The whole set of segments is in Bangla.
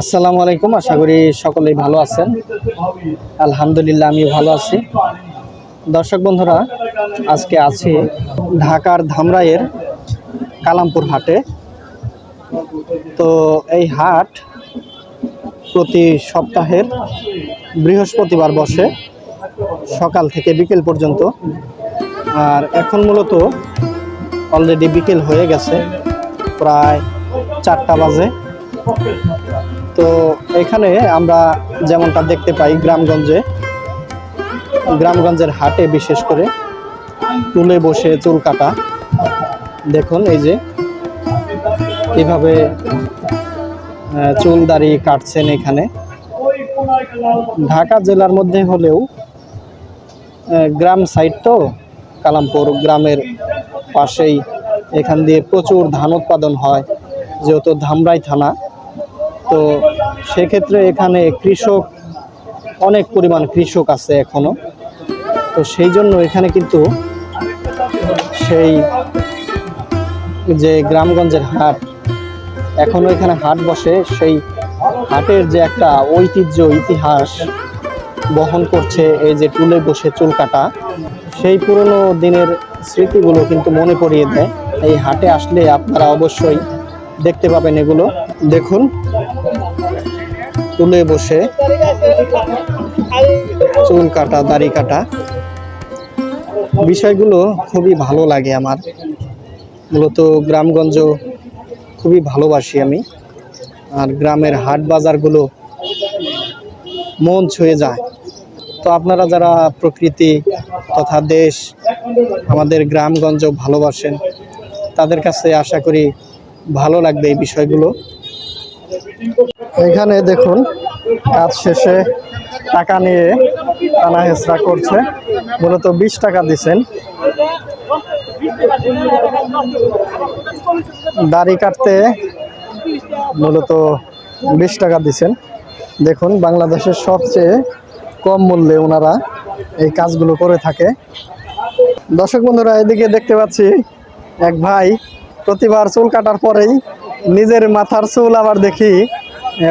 আসসালামু আলাইকুম। আশা করি সকলেই ভালো আছেন। আলহামদুলিল্লাহ আমি ভালো আছি। দর্শক বন্ধুরা, আজকে আছি ঢাকার ধামরাইয়ের কালামপুর হাটে। তো এই হাট প্রতি সপ্তাহের বৃহস্পতিবার বসে সকাল থেকে বিকেল পর্যন্ত। আর এখন মূলত অলরেডি বিকেল হয়ে গেছে, প্রায় 4টা বাজে। তো এখানে আমরা যেমনটা দেখতে পাই গ্রামগঞ্জের হাটে বিশেষ করে টুলে বসে চুল কাটা। দেখুন এই যে কিভাবে চুল দাড়ি কাটছেন। এখানে ঢাকা জেলার মধ্যে হলেও গ্রাম সাইড তো, কালামপুর গ্রামের পাশেই। এখান দিয়ে প্রচুর ধান উৎপাদন হয়, যেহেতু ধামরাই থানা। তো সেক্ষেত্রে এখানে অনেক পরিমাণ কৃষক আছে এখনো। তো সেই জন্য এখানে কিন্তু সেই যে গ্রামগঞ্জের হাট, এখনো এখানে হাট বসে, সেই হাটের যে একটা ঐতিহ্য ইতিহাস বহন করছে এই যে টুলে বসে চুল কাটা, সেই পুরনো দিনের স্মৃতিগুলো কিন্তু মনে করিয়ে দেয়। এই হাটে আসলে আপনারা অবশ্যই দেখতে পাবেন এগুলো। দেখুন টুলে বসে চুল কাটা, দাড়ি কাটা, বিষয়গুলো খুবই ভালো লাগে আমার। মূলত গ্রামগঞ্জ খুবই ভালোবাসি আমি। আর গ্রামের হাট বাজারগুলো মন ছুঁয়ে যায়। তো আপনারা যারা প্রকৃতি তথা দেশ, আমাদের গ্রামগঞ্জ ভালোবাসেন, তাদের কাছে আশা করি ভালো লাগবে এই বিষয়গুলো। এখানে দেখুন কাজ শেষে টাকা নিয়ে টানা হেঁচড়া করছে। মূলত 20 টাকা দিচ্ছেন। দাড়ি কাটতে মূলত 20 টাকা দিচ্ছেন। দেখুন বাংলাদেশের সবচেয়ে কম মূল্যে ওনারা এই কাজগুলো করে থাকে। দর্শক বন্ধুরা, এদিকে দেখতে পাচ্ছি এক ভাই প্রতিবার চুল কাটার পরেই নিজের মাথার চুল আবার দেখি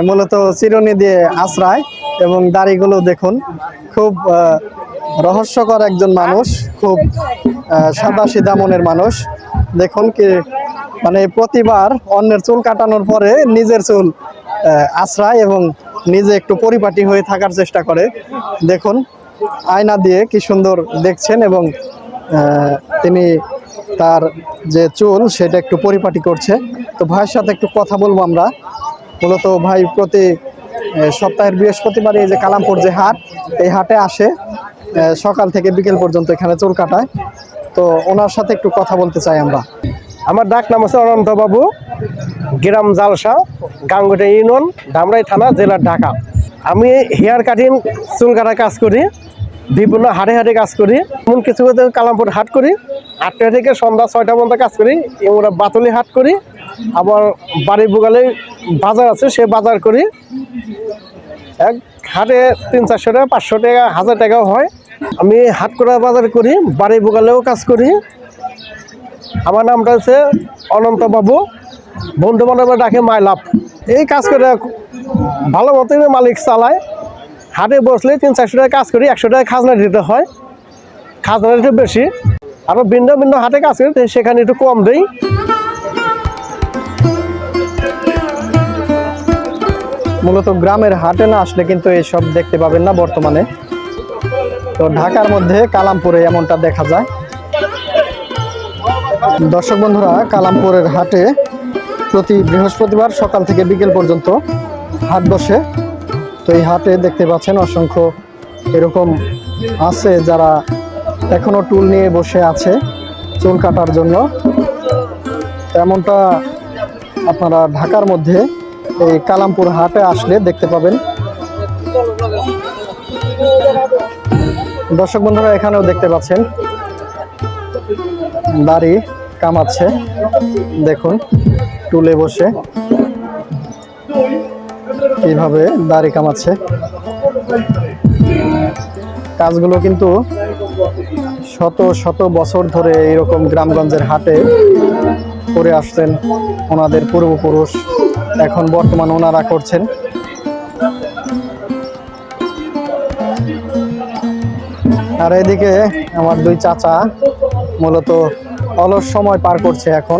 মূলত চিরুনি দিয়ে আঁচড়ায়, এবং দাড়িগুলো দেখুন খুব রহস্যকর একজন মানুষ, খুব সাদা সিধা মনের মানুষ। দেখুন কি মানে প্রতিবার অন্যের চুল কাটানোর পরে নিজের চুল আঁচড়ায় এবং নিজে একটু পরিপাটি হয়ে থাকার চেষ্টা করে। দেখুন আয়না দিয়ে কি সুন্দর দেখছেন, এবং তিনি তার যে চুল সেটা একটু পরিপাটি করছে। তো ভাইয়ের সাথে একটু কথা বলবো আমরা। মূলত ভাই প্রতি সপ্তাহের বৃহস্পতিবার এই যে কালামপুর যে হাট, এই হাটে আসে সকাল থেকে বিকেল পর্যন্ত এখানে চুল কাটায়। তো ওনার সাথে একটু কথা বলতে চাই আমরা। আমার ডাক নাম আছে অনন্ত বাবু, গ্রাম জালসা, গাঙ্গুটা ইউনিয়ন, ধামরাই থানা, জেলা ঢাকা। আমি হেয়ার কাটিং, চুল কাটা কাজ করি, বিভিন্ন হাটে হাটে কাজ করি। এমন কিছু কালামপুর হাট করি, 8টা থেকে সন্ধ্যা 6টা পর্যন্ত কাজ করি। আমরা বাতুলি হাট করি, আবার বাড়ি বুগালে বাজার আছে, সে বাজার করি। এক হাটে 300-400 টাকা, 500 টাকা, 1000 টাকাও হয়। আমি হাট করা বাজার করি, বাড়ি বুগালেও কাজ করি। আমার নামটা হচ্ছে অনন্ত বাবু, বন্ধু বান্ধব ডাকে মাই লাভ। এই কাজ করে ভালো মতোই মালিক চালায়। হাটে বসলে 300-400 টাকা কাজ করি, 100 টাকা খাজনা দিতে হয়। খাজনা একটু বেশি। আরও ভিন্ন ভিন্ন হাটে কাজ করি, সেখানে একটু কম দেই। মূলত গ্রামের হাটে না আসলে কিন্তু এসব দেখতে পাবেন না বর্তমানে। তো ঢাকার মধ্যে কালামপুরে এমনটা দেখা যায়। দর্শক বন্ধুরা, কালামপুরের হাটে প্রতি বৃহস্পতিবার সকাল থেকে বিকেল পর্যন্ত হাট বসে। তো এই হাটে দেখতে পাচ্ছেন অসংখ্য এরকম আছে যারা এখনো টুল নিয়ে বসে আছে চুল কাটার জন্য। এমনটা আপনারা ঢাকার মধ্যে এই কালামপুর হাটে আসলে দেখতে পাবেন। দর্শক বন্ধুরা, এখানেও দেখতে পাচ্ছেন দাড়ি কামাচ্ছে। দেখুন টুলে বসে কিভাবে দাড়ি কামাচ্ছে। কাজগুলো কিন্তু শত শত বছর ধরে এরকম গ্রামগঞ্জের হাটে করে আসছেন ওনাদের পূর্বপুরুষ। এখন বর্তমান ওনারা করছেন। আর এদিকে আমার দুই চাচা মূলত অলস সময় পার করছে, এখন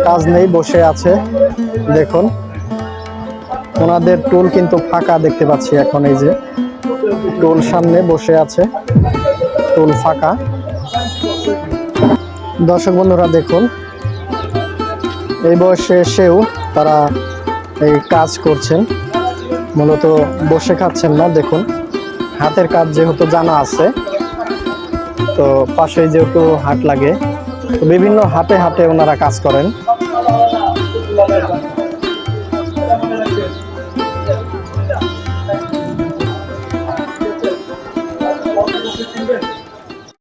কাজ নেই, বসে আছে। দেখুন ওনাদের টুল কিন্তু ফাঁকা দেখতে পাচ্ছি এখন, এই যে টুল সামনে বসে আছে, টুল ফাঁকা। দর্শক বন্ধুরা দেখুন, এই বয়সে এসেও তারা এই কাজ করছেন, মূলত বসে খাচ্ছেন না। দেখুন হাতের কাজ যেহেতু জানা আছে, তো পাশে যেহেতু হাট লাগে, তো বিভিন্ন হাটে হাটে ওনারা কাজ করেন।